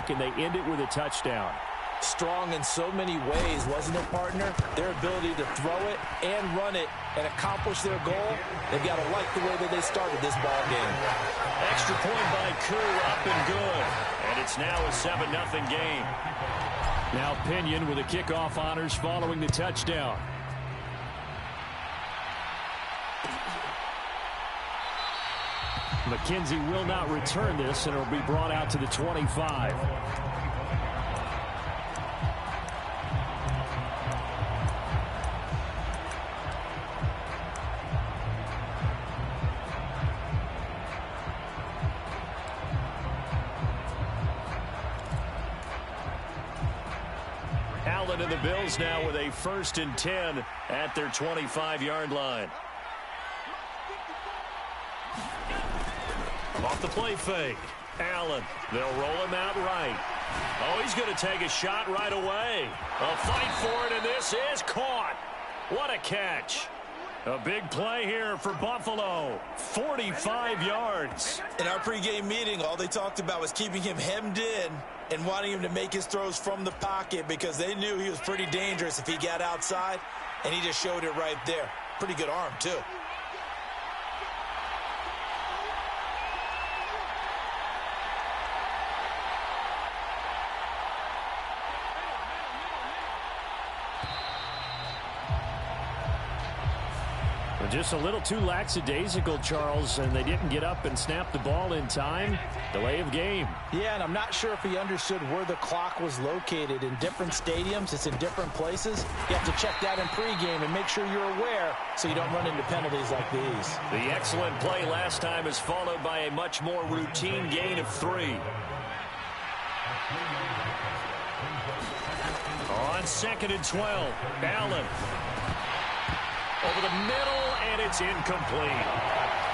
back, and they end it with a touchdown. Strong in so many ways, wasn't it, partner? Their ability to throw it and run it and accomplish their goal, they've got to like the way that they started this ball game. Extra point by Koo, up and good. And it's now a 7-0 game. Now Pinion with the kickoff honors following the touchdown. McKenzie will not return this, and it will be brought out to the 25. Allen and the Bills now with a 1st and 10 at their 25-yard line. Off the play fake. Allen. They'll roll him out right. Oh, he's going to take a shot right away. A fight for it, and this is caught. What a catch. A big play here for Buffalo. 45 yards. In our pregame meeting, all they talked about was keeping him hemmed in and wanting him to make his throws from the pocket because they knew he was pretty dangerous if he got outside, and he just showed it right there. Pretty good arm, too. Just a little too lackadaisical, Charles, and they didn't get up and snap the ball in time. Delay of game. Yeah, and I'm not sure if he understood where the clock was located. In different stadiums, it's in different places. You have to check that in pregame and make sure you're aware so you don't run into penalties like these. The excellent play last time is followed by a much more routine gain of 3. On 2nd and 12, Allen. Over the middle, and it's incomplete.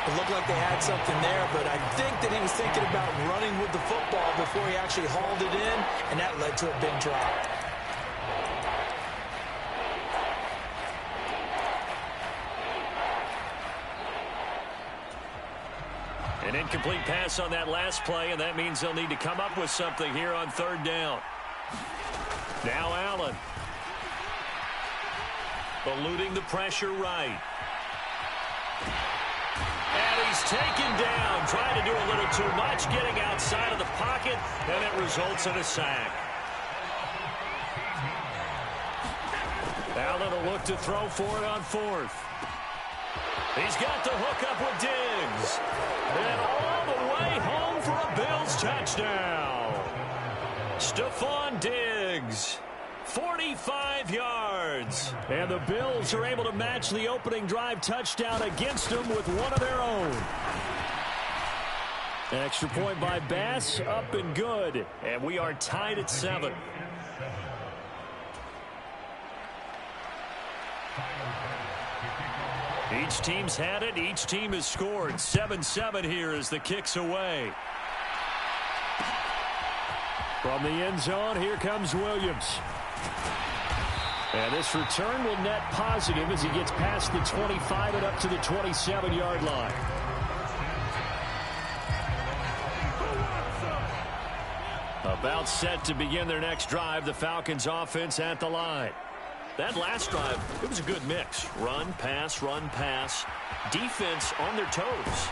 It looked like they had something there, but I think that he was thinking about running with the football before he actually hauled it in, and that led to a big drop. An incomplete pass on that last play, and that means they'll need to come up with something here on 3rd down. Now Allen. Eluding the pressure right. And he's taken down, trying to do a little too much, getting outside of the pocket, and it results in a sack. Allen will look to throw for it on 4th. He's got the hook up with Diggs. And all the way home for a Bills touchdown. Stephon Diggs. 45 yards. And the Bills are able to match the opening drive touchdown against them with one of their own. An extra point by Bass, up and good. And we are tied at 7. Each team's had it. Each team has scored. 7-7 here as the kick's away. From the end zone, here comes Williams. And this return will net positive as he gets past the 25 and up to the 27-yard line. About set to begin their next drive, the Falcons offense at the line. That last drive, it was a good mix. Run, pass, defense on their toes.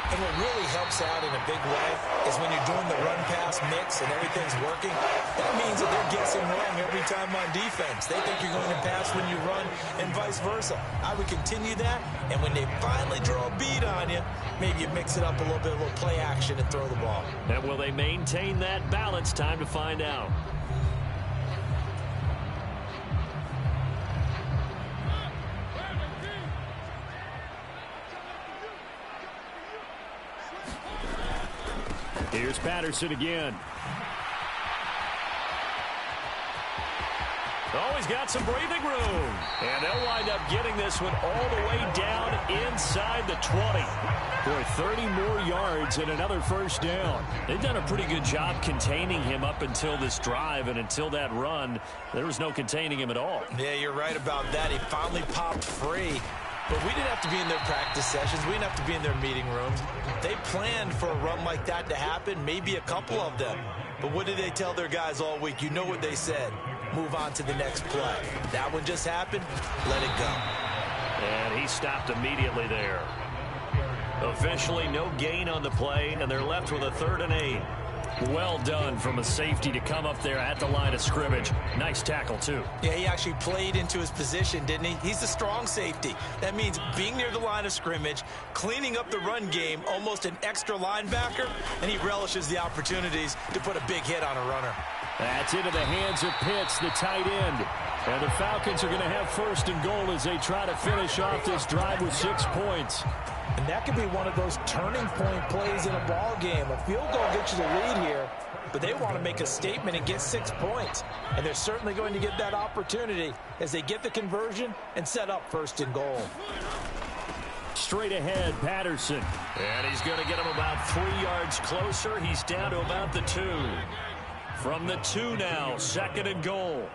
And what really helps out in a big way is when you're doing the run-pass mix and everything's working, that means that they're guessing wrong every time on defense. They think you're going to pass when you run and vice versa. I would continue that, and when they finally draw a beat on you, maybe you mix it up a little bit, a little play action and throw the ball. And will they maintain that balance? Time to find out. Here's Patterson again. Oh, he's got some breathing room. And they'll wind up getting this one all the way down inside the 20. Boy, 30 more yards and another 1st down. They've done a pretty good job containing him up until this drive, and until that run, there was no containing him at all. Yeah, you're right about that. He finally popped free. But we didn't have to be in their practice sessions. We didn't have to be in their meeting rooms. They planned for a run like that to happen, maybe a couple of them. But what did they tell their guys all week? You know what they said. Move on to the next play. That one just happened. Let it go. And he stopped immediately there. Officially no gain on the play, and they're left with a 3rd and 8. Well done from a safety to come up there at the line of scrimmage. Nice tackle, too. Yeah, he actually played into his position, didn't he? He's the strong safety. That means being near the line of scrimmage, cleaning up the run game, almost an extra linebacker, and he relishes the opportunities to put a big hit on a runner. That's into the hands of Pitts, the tight end. And the Falcons are going to have 1st and goal as they try to finish off this drive with 6 points. And that could be one of those turning point plays in a ball game. A field goal gets you the lead here, but they want to make a statement and get 6 points. And they're certainly going to get that opportunity as they get the conversion and set up 1st and goal. Straight ahead, Patterson. And he's going to get him about 3 yards closer. He's down to about the 2. From the 2 now, 2nd and goal.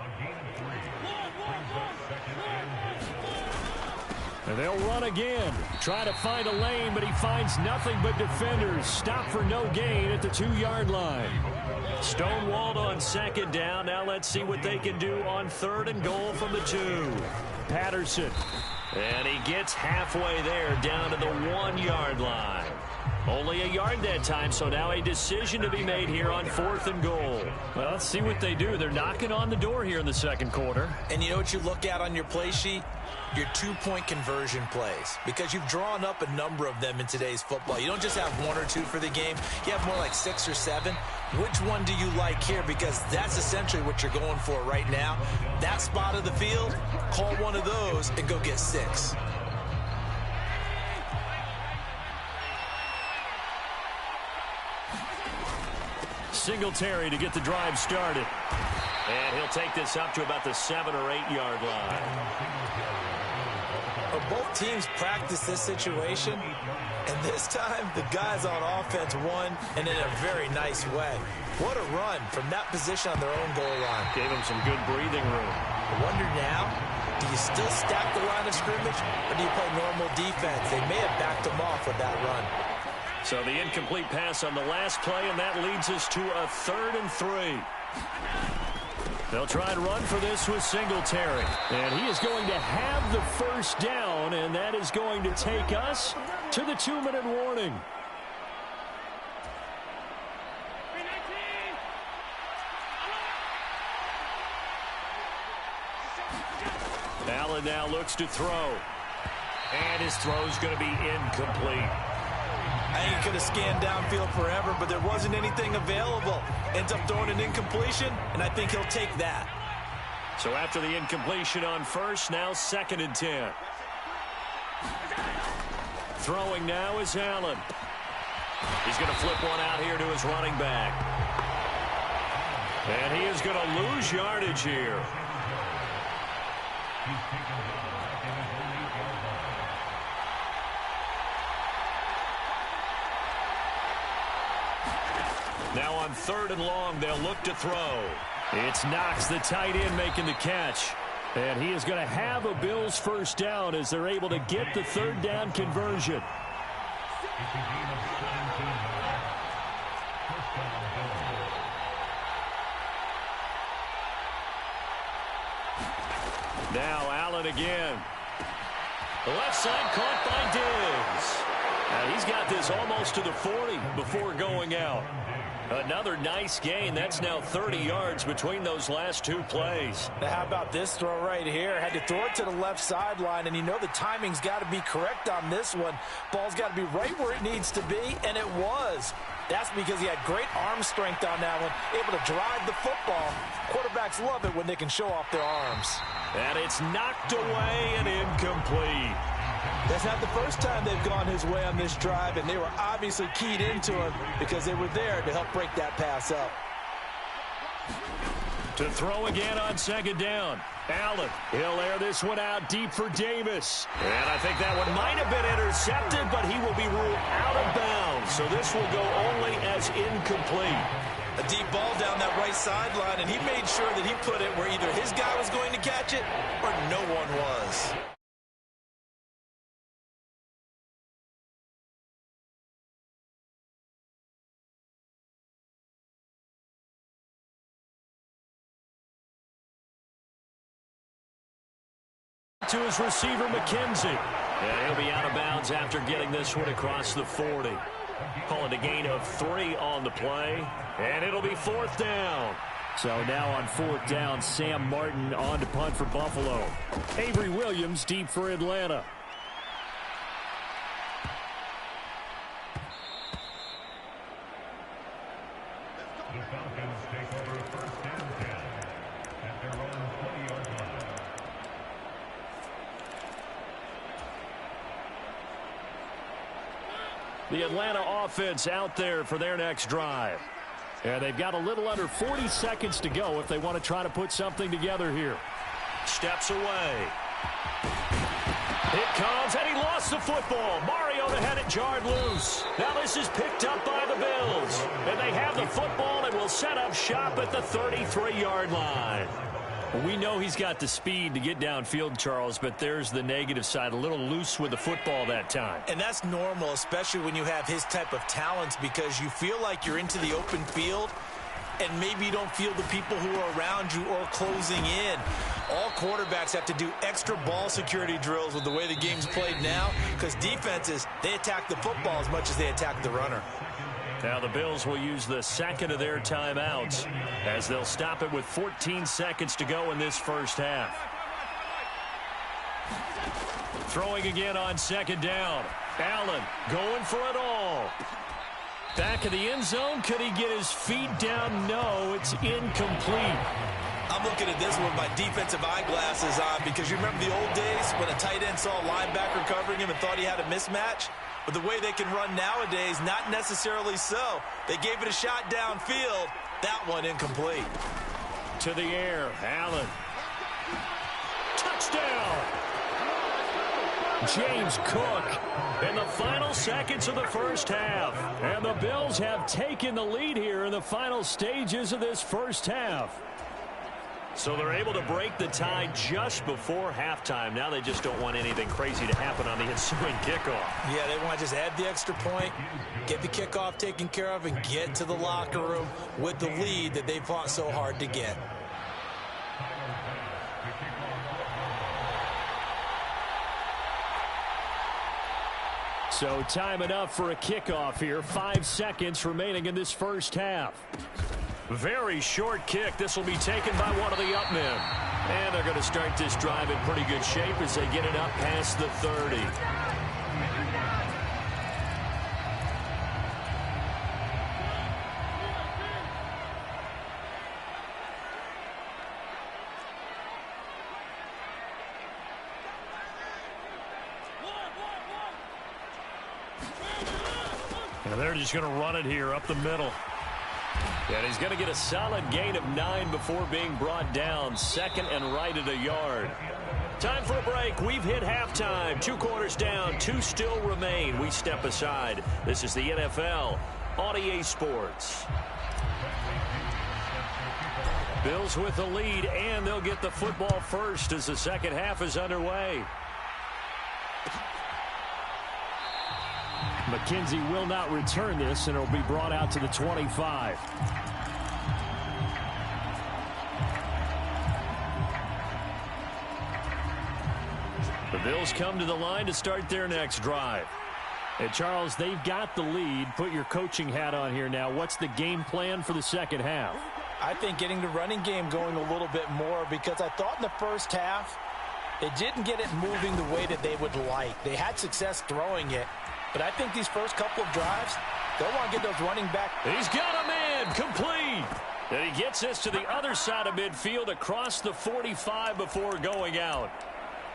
And they'll run again. Try to find a lane, but he finds nothing but defenders. Stop for no gain at the 2-yard line. Stonewalled on 2nd down. Now let's see what they can do on 3rd and goal from the 2. Patterson. And he gets halfway there, down to the 1-yard line. Only a yard that time, so now a decision to be made here on 4th and goal. Well, let's see what they do. They're knocking on the door here in the 2nd quarter. And you know what you look at on your play sheet? Your 2-point conversion plays, because you've drawn up a number of them in today's football. You don't just have 1 or 2 for the game. You have more like 6 or 7. Which one do you like here? Because that's essentially what you're going for right now. That spot of the field, call one of those and go get 6. Singletary to get the drive started. And he'll take this up to about the 7 or 8-yard line. Well, both teams practice this situation, and this time the guys on offense won, and in a very nice way. What a run from that position on their own goal line. Gave him some good breathing room. I wonder now, do you still stack the line of scrimmage, or do you play normal defense? They may have backed them off with that run. So the incomplete pass on the last play, and that leads us to a 3rd and 3. They'll try and run for this with Singletary. And he is going to have the 1st down, and that is going to take us to the 2-minute warning. Allen now looks to throw. And his throw is going to be incomplete. I think he could have scanned downfield forever, but there wasn't anything available. Ends up throwing an incompletion, and I think he'll take that. So after the incompletion on 1st, now 2nd and 10. Throwing now is Allen. He's going to flip one out here to his running back. And he is going to lose yardage here. Now on 3rd and long, they'll look to throw. It's Knox, the tight end, making the catch. And he is going to have a Bills 1st down as they're able to get the 3rd down conversion. Now Allen again. The left side caught by Diggs. And he's got this almost to the 40 before going out. Another nice gain. That's now 30 yards between those last 2 plays. Now, how about this throw right here? Had to throw it to the left sideline, and you know the timing's got to be correct on this one. Ball's got to be right where it needs to be, and it was. That's because he had great arm strength on that one, able to drive the football. Quarterbacks love it when they can show off their arms. And it's knocked away and incomplete. That's not the first time they've gone his way on this drive, and they were obviously keyed into him because they were there to help break that pass up. To throw again on 2nd down. Allen, he'll air this one out deep for Davis. And I think that one might have been intercepted, but he will be ruled out of bounds. So this will go only as incomplete. A deep ball down that right sideline, and he made sure that he put it where either his guy was going to catch it or no one was. to his receiver, McKenzie. And he'll be out of bounds after getting this one across the 40. Call it a gain of 3 on the play, and it'll be 4th down. So now on 4th down, Sam Martin on to punt for Buffalo. Avery Williams deep for Atlanta. The Atlanta offense out there for their next drive. And they've got a little under 40 seconds to go if they want to try to put something together here. Steps away. It comes, and he lost the football. Mariota had it jarred loose. Now this is picked up by the Bills. And they have the football and will set up shop at the 33-yard line. We know he's got the speed to get downfield, Charles, but there's the negative side. A little loose with the football that time. And that's normal, especially when you have his type of talents, because you feel like you're into the open field and maybe you don't feel the people who are around you or closing in. All quarterbacks have to do extra ball security drills with the way the game's played now, because defenses, they attack the football as much as they attack the runner. Now the Bills will use the second of their timeouts as they'll stop it with 14 seconds to go in this first half. Throwing again on 2nd down. Allen going for it all. Back of the end zone. Could he get his feet down? No, it's incomplete. I'm looking at this one with my defensive eyeglasses on, because you remember the old days when a tight end saw a linebacker covering him and thought he had a mismatch? But the way they can run nowadays, not necessarily so. They gave it a shot downfield. That one incomplete. To the air, Allen. Touchdown! James Cook in the final seconds of the first half. And the Bills have taken the lead here in the final stages of this first half. So they're able to break the tie just before halftime. Now they just don't want anything crazy to happen on the ensuing kickoff. Yeah, they want to just add the extra point, get the kickoff taken care of, and get to the locker room with the lead that they fought so hard to get. So time enough for a kickoff here. 5 seconds remaining in this first half. Very short kick. This will be taken by one of the up men. And they're going to start this drive in pretty good shape as they get it up past the 30. And they're just going to run it here up the middle. And he's going to get a solid gain of 9 before being brought down. 2nd and right at a yard. Time for a break. We've hit halftime. 2 quarters down. 2 still remain. We step aside. This is the NFL on EA Sports. Bills with the lead, and they'll get the football first as the second half is underway. McKenzie will not return this, and it'll be brought out to the 25. The Bills come to the line to start their next drive. And, Charles, they've got the lead. Put your coaching hat on here now. What's the game plan for the second half? I think getting the running game going a little bit more, because I thought in the first half they didn't get it moving the way that they would like. They had success throwing it. But I think these first couple of drives, they'll want to get those running back. He's got a man complete. And he gets this to the other side of midfield across the 45 before going out.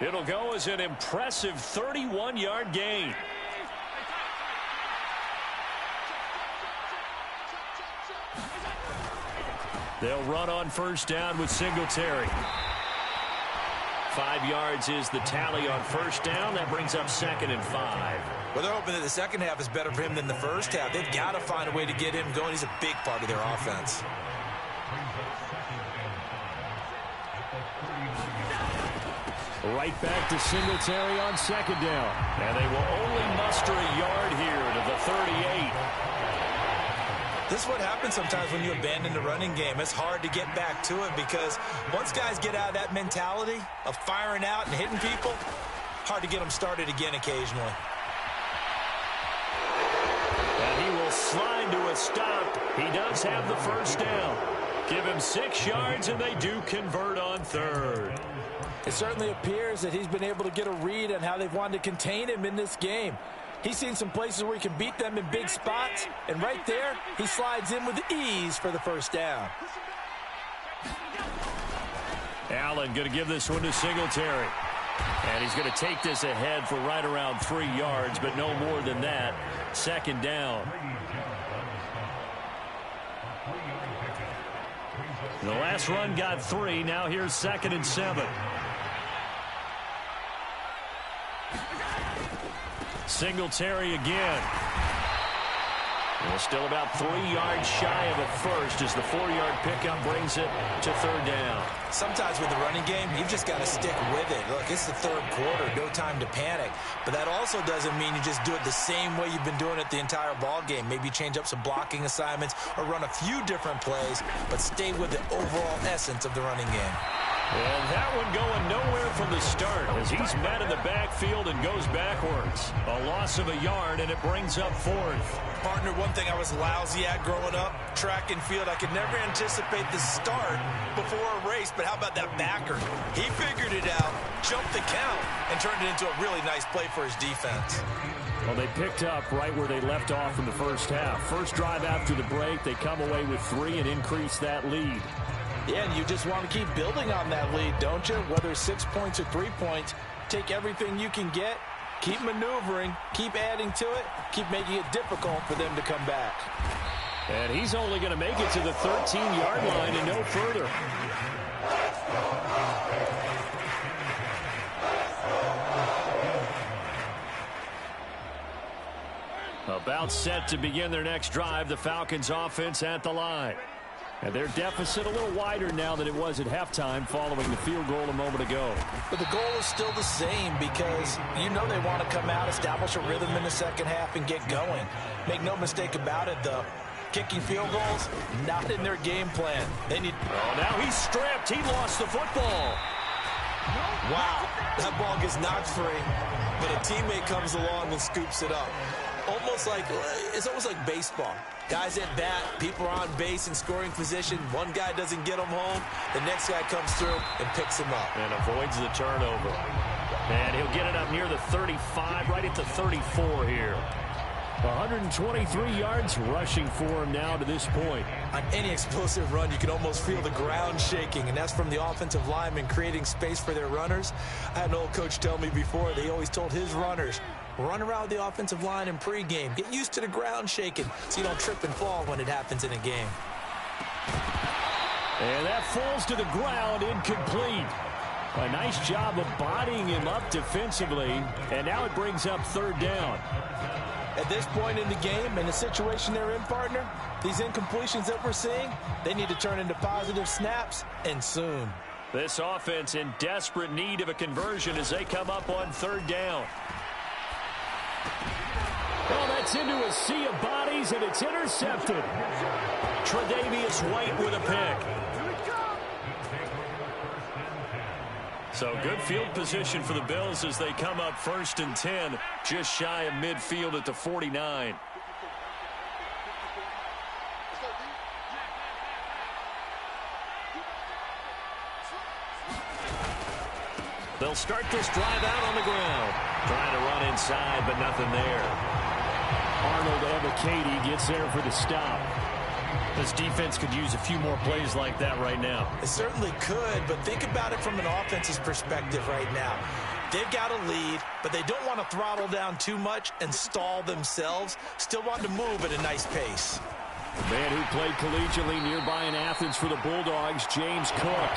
It'll go as an impressive 31-yard gain. They'll run on first down with Singletary. 5 yards is the tally on first down. That brings up 2nd and 5. Well, they're hoping that the second half is better for him than the first half. They've got to find a way to get him going. He's a big part of their offense. Right back to Singletary on 2nd down. And they will only muster a yard here to the 38. This is what happens sometimes when you abandon the running game. It's hard to get back to it because once guys get out of that mentality of firing out and hitting people, hard to get them started again occasionally. And he will slide to a stop. He does have the first down. Give him 6 yards, and they do convert on third. It certainly appears that he's been able to get a read on how they've wanted to contain him in this game. He's seen some places where he can beat them in big spots, and right there, he slides in with ease for the first down. Allen going to give this one to Singletary. And he's going to take this ahead for right around 3 yards, but no more than that. Second down. The last run got 3. Now here's 2nd and 7. Singletary again. Well, still about 3 yards shy of a first as the 4-yard pickup brings it to third down. Sometimes with the running game, you've just got to stick with it. Look, it's the third quarter, no time to panic. But that also doesn't mean you just do it the same way you've been doing it the entire ball game. Maybe change up some blocking assignments or run a few different plays, but stay with the overall essence of the running game. And that one going nowhere from the start as he's met in the backfield and goes backwards. A loss of a yard, and it brings up 4th. Partner, one thing I was lousy at growing up, track and field, I could never anticipate the start before a race, but how about that backer? He figured it out, jumped the count, and turned it into a really nice play for his defense. Well, they picked up right where they left off in the first half. First drive after the break, they come away with 3 and increase that lead. Yeah, and you just want to keep building on that lead, don't you? Whether 6 points or 3 points, take everything you can get, keep maneuvering, keep adding to it, keep making it difficult for them to come back. And he's only going to make it to the 13-yard line and no further. About set to begin their next drive, the Falcons offense at the line. And their deficit a little wider now than it was at halftime following the field goal a moment ago. But the goal is still the same because you know they want to come out, establish a rhythm in the second half, and get going. Make no mistake about it, though. Kicking field goals, not in their game plan. They need... Oh, now he's stripped. He lost the football. Wow, that ball gets knocked free, but a teammate comes along and scoops it up. It's almost like baseball. Guys at bat, people are on base in scoring position. One guy doesn't get them home. The next guy comes through and picks him up. And avoids the turnover. And he'll get it up near the 35, right at the 34 here. 123 yards rushing for him now to this point. On any explosive run, you can almost feel the ground shaking, and that's from the offensive linemen creating space for their runners. I had an old coach tell me before, they always told his runners, run around the offensive line in pregame. Get used to the ground shaking so you don't trip and fall when it happens in a game. And that falls to the ground, incomplete. A nice job of bodying him up defensively, and now it brings up third down. At this point in the game, in the situation they're in, partner, these incompletions that we're seeing, they need to turn into positive snaps, and soon. This offense in desperate need of a conversion as they come up on third down. Well, that's into a sea of bodies, and it's intercepted. Tre'Davious White with a pick. So good field position for the Bills as they come up 1st and 10, just shy of midfield at the 49. They'll start this drive out on the ground. Trying to run inside, but nothing there. Arnold Ebiketie gets there for the stop. This defense could use a few more plays like that right now. It certainly could, but think about it from an offense's perspective right now. They've got a lead, but they don't want to throttle down too much and stall themselves. Still want to move at a nice pace. The man who played collegiately nearby in Athens for the Bulldogs, James Cook.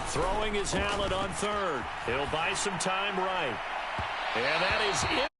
Throwing his Allen on third. He'll buy some time right. And that is it.